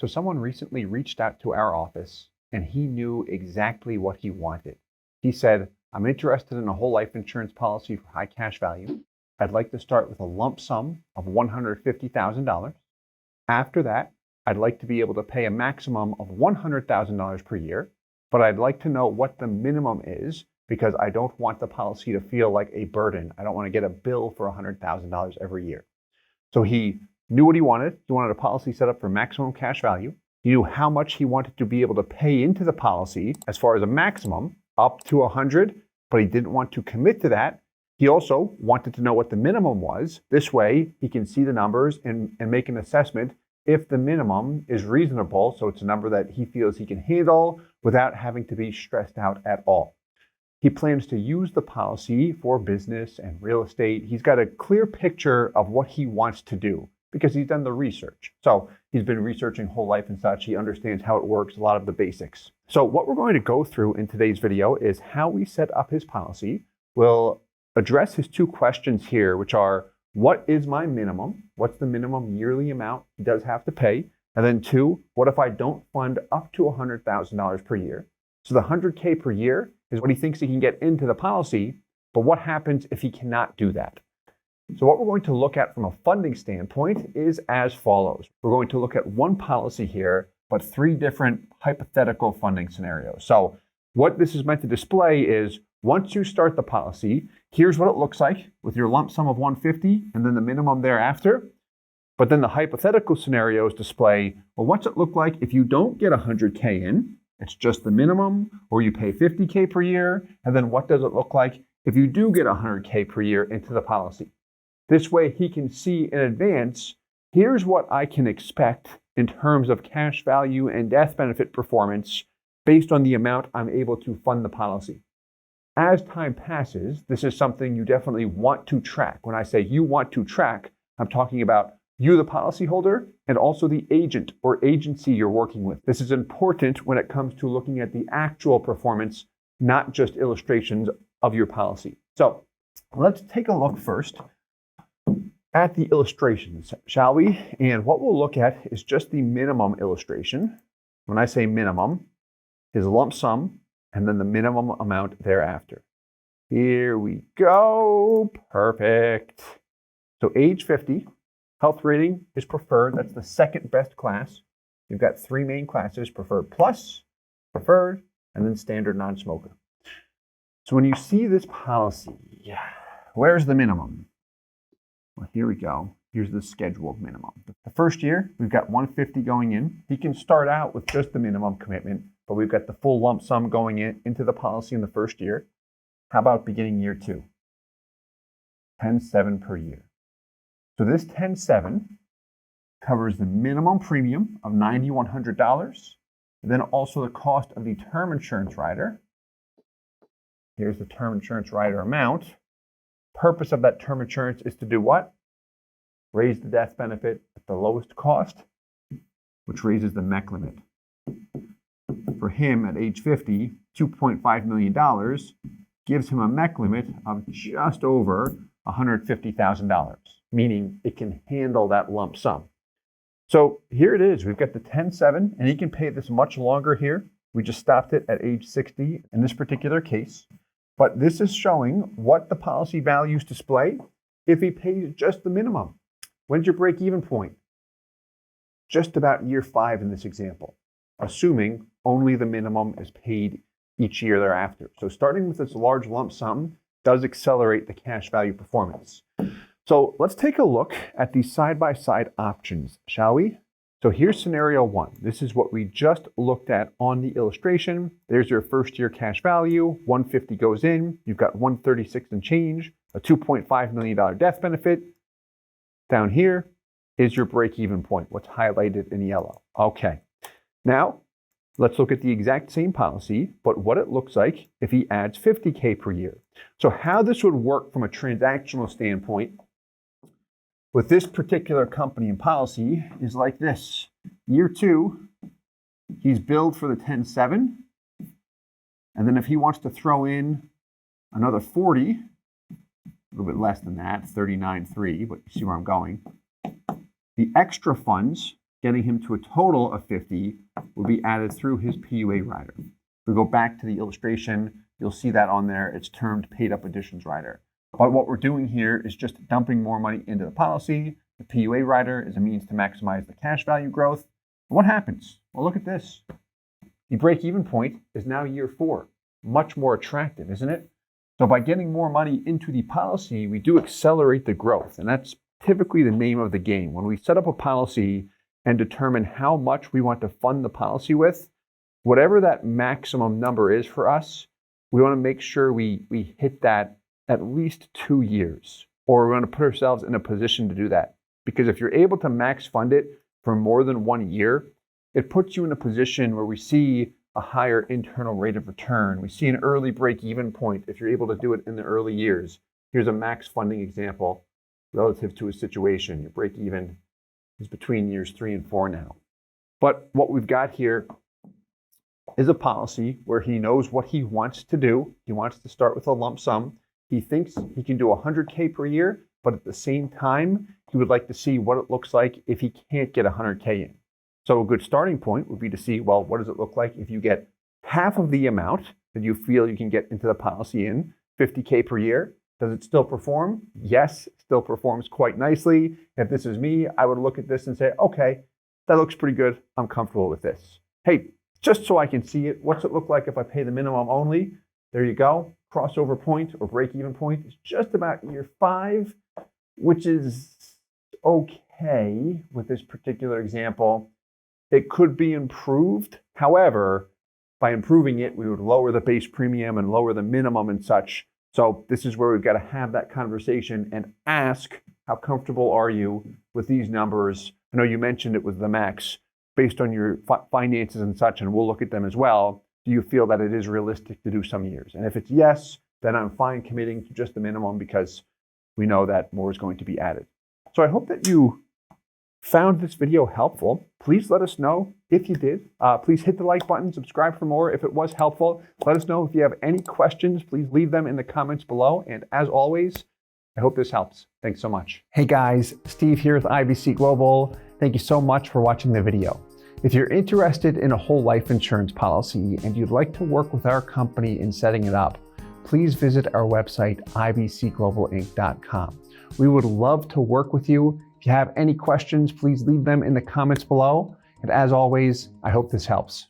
So someone recently reached out to our office and he knew exactly what he wanted. He said, I'm interested in a whole life insurance policy for high cash value. I'd like to start with a lump sum of $150,000. After that, I'd like to be able to pay a maximum of $100,000 per year, but I'd like to know what the minimum is because I don't want the policy to feel like a burden. I don't want to get a bill for $100,000 every year. So he knew what he wanted. He wanted a policy set up for maximum cash value. He knew how much he wanted to be able to pay into the policy as far as a maximum, up to 100, but he didn't want to commit to that. He also wanted to know what the minimum was. This way, he can see the numbers and make an assessment if the minimum is reasonable, so it's a number that he feels he can handle without having to be stressed out at all. He plans to use the policy for business and real estate. He's got a clear picture of what he wants to do because he's done the research. So he's been researching whole life and such. He understands how it works, a lot of the basics. So what we're going to go through in today's video is how we set up his policy. We'll address his two questions here, which are, what is my minimum? What's the minimum yearly amount he does have to pay? And then two, what if I don't fund up to $100,000 per year? So the $100K per year is what he thinks he can get into the policy, but what happens if he cannot do that? So what we're going to look at from a funding standpoint is as follows. We're going to look at one policy here, but three different hypothetical funding scenarios. So what this is meant to display is once you start the policy, here's what it looks like with your lump sum of $150 and then the minimum thereafter. But then the hypothetical scenarios display, well, what's it look like if you don't get $100K in? It's just the minimum, or you pay $50K per year. And then what does it look like if you do get $100K per year into the policy? This way he can see in advance, here's what I can expect in terms of cash value and death benefit performance based on the amount I'm able to fund the policy. As time passes, this is something you definitely want to track. When I say you want to track, I'm talking about you, the policyholder, and also the agent or agency you're working with. This is important when it comes to looking at the actual performance, not just illustrations of your policy. So let's take a look first at the illustrations, shall we? And what we'll look at is just the minimum illustration. When I say minimum, his lump sum, and then the minimum amount thereafter. Here we go. Perfect. So age 50, health rating is preferred. That's the second best class. You've got three main classes: preferred plus, preferred, and then standard non-smoker. So when you see this policy, where's the minimum? Well, here we go. Here's the scheduled minimum. The first year, we've got $150 going in. He can start out with just the minimum commitment, but we've got the full lump sum going into the policy in the first year. How about beginning year two? $10,700 per year. So this $10,700 covers the minimum premium of $9,100, and then also the cost of the term insurance rider. Here's the term insurance rider amount. Purpose of that term insurance is to do what? Raise the death benefit at the lowest cost, which raises the MEC limit. For him at age 50, $2.5 million gives him a MEC limit of just over $150,000, meaning it can handle that lump sum. So here it is. We've got the $10,700, and he can pay this much longer here. We just stopped it at age 60 in this particular case. But this is showing what the policy values display if he pays just the minimum. When's your break-even point? Just about year 5 in this example, assuming only the minimum is paid each year thereafter. So starting with this large lump sum does accelerate the cash value performance. So let's take a look at these side-by-side options, shall we? So here's scenario 1. This is what we just looked at on the illustration. There's your first year cash value. $150 goes in. You've got $136 and change, a $2.5 million death benefit. Down here is your break-even point, what's highlighted in yellow. Okay. Now, let's look at the exact same policy, but what it looks like if he adds $50K per year. So how this would work from a transactional standpoint with this particular company and policy is like this. Year 2, he's billed for the $10,700, and then if he wants to throw in another $40, a little bit less than that, $39,300, but you see where I'm going. The extra funds getting him to a total of 50 will be added through his PUA rider. If we go back to the illustration, you'll see that on there. It's termed paid up additions rider. But what we're doing here is just dumping more money into the policy. The PUA rider is a means to maximize the cash value growth. And what happens? Well, look at this. The break-even point is now year 4. Much more attractive, isn't it? So by getting more money into the policy, we do accelerate the growth. And that's typically the name of the game. When we set up a policy and determine how much we want to fund the policy with, whatever that maximum number is for us, we want to make sure we hit that at least 2 years, or we want to put ourselves in a position to do that. Because if you're able to max fund it for more than 1 year, it puts you in a position where we see a higher internal rate of return. We see an early break-even point if you're able to do it in the early years. Here's a max funding example relative to a situation. Your break-even is between years 3 and 4 now. But what we've got here is a policy where he knows what he wants to do. He wants to start with a lump sum. He thinks he can do 100K per year, but at the same time, he would like to see what it looks like if he can't get 100K in. So a good starting point would be to see, well, what does it look like if you get half of the amount that you feel you can get into the policy in, 50K per year? Does it still perform? Yes, it still performs quite nicely. If this is me, I would look at this and say, okay, that looks pretty good. I'm comfortable with this. Hey, just so I can see it, what's it look like if I pay the minimum only? There you go. Crossover point or break-even point is just about year 5, which is okay with this particular example. It could be improved. However, by improving it, we would lower the base premium and lower the minimum and such. So this is where we've got to have that conversation and ask, how comfortable are you with these numbers? I know you mentioned it was the max based on your finances and such, and we'll look at them as well. Do you feel that it is realistic to do some years? And if it's yes, then I'm fine committing to just the minimum because we know that more is going to be added. So I hope that you found this video helpful. Please let us know if you did. Please hit the like button, subscribe for more if it was helpful. Let us know if you have any questions. Please leave them in the comments below. And as always, I hope this helps. Thanks so much. Hey guys, Steve here with IBC Global. Thank you so much for watching the video. If you're interested in a whole life insurance policy and you'd like to work with our company in setting it up, please visit our website, ibcglobalinc.com. We would love to work with you. If you have any questions, please leave them in the comments below. And as always, I hope this helps.